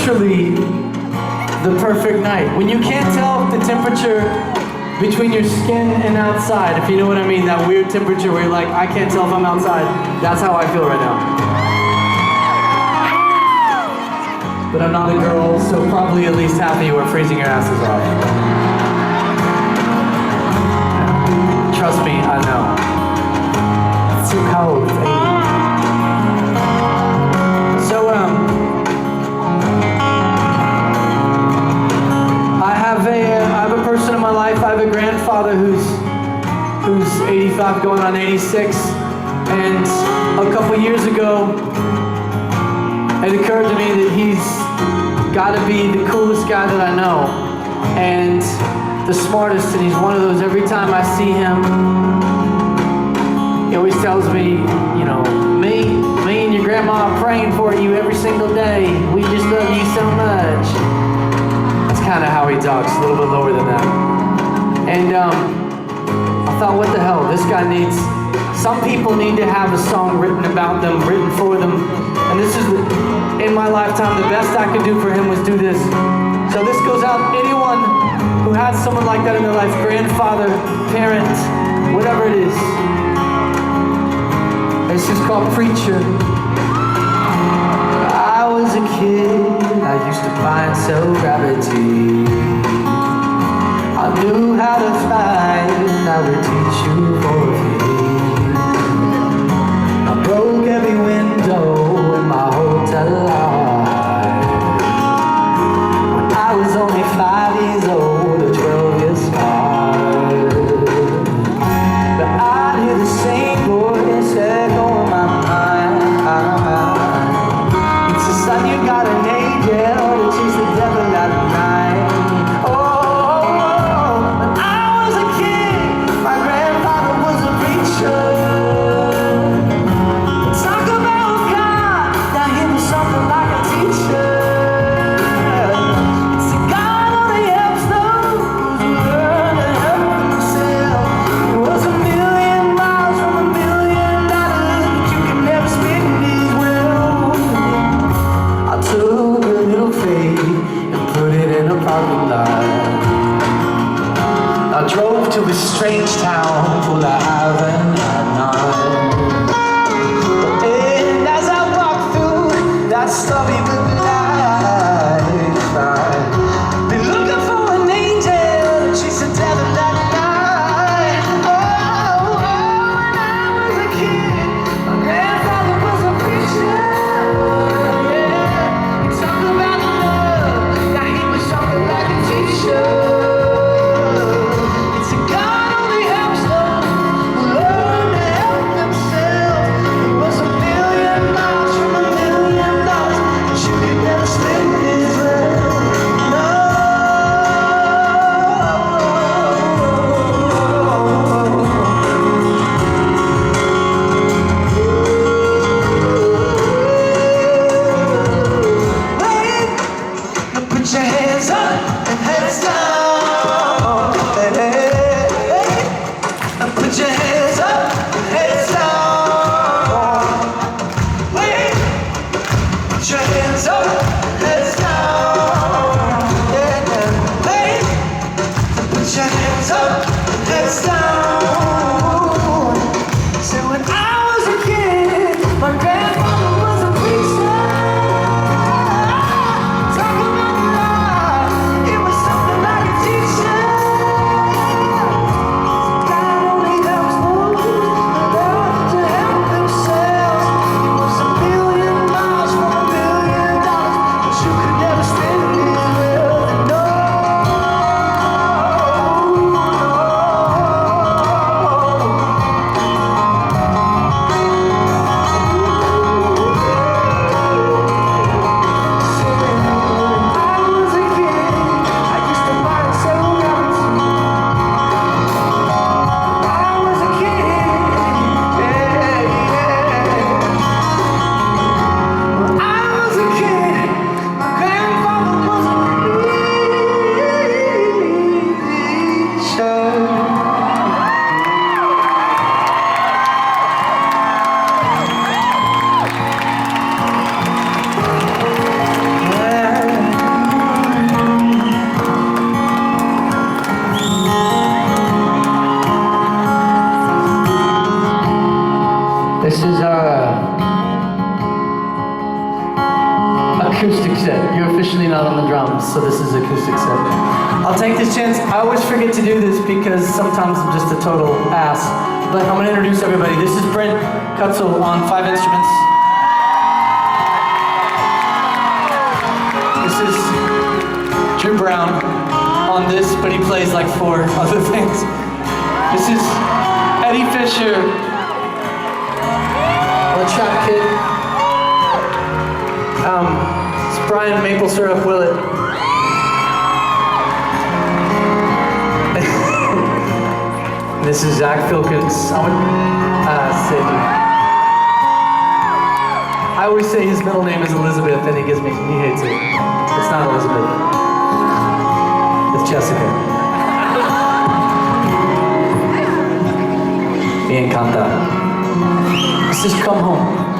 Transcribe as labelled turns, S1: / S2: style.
S1: literally the perfect night. When you can't tell the temperature between your skin and outside, if you know what I mean, that weird temperature where you're like, I can't tell if I'm outside. That's how I feel right now. But I'm not a girl, so probably at least half of you are freezing your asses off. Trust me, I know. It's too cold, it's 80. So, I have a person in my life. I have a grandfather who's 85 going on 86. And a couple years ago, it occurred to me that he's got to be the coolest guy that I know and the smartest, and he's one of those, every time I see him, he always tells me, you know, me and your grandma are praying for you every single day. We just love you so much. That's kind of how he talks, a little bit lower than that. And I thought, what the hell, this guy needs, some people need to have a song written about them, written for them. And this is, in my lifetime, the best I could do for him was do this. So this goes out, anyone who has someone like that in their life, grandfather, parent, whatever it is. This is called Preacher. I was a kid, I used to find self-gravity. I knew how to fight, and I would teach you for free. I broke every window in my hotel life. When I was only 5 years old, or 12 years old. But I hear the same voice echo in my mind. It's just like you got an angel to chase the devil at night. Oh, when I was a kid, my grandfather was a This is our acoustic set. You're officially not on the drums, so this is acoustic set. I'll take this chance. I always forget to do this because sometimes I'm just a total ass. But I'm going to introduce everybody. This is Brent Kutzel on 5 instruments. This is Drew Brown on this, but he plays like 4 other things. This is Eddie Fisher on the trap kit. It's Brian Maple Syrup Willett. This is Zach Filkins. I always say his middle name is Elizabeth, and he hates it. It's not Elizabeth. It's Jessica. Me encanta. This is Come Home.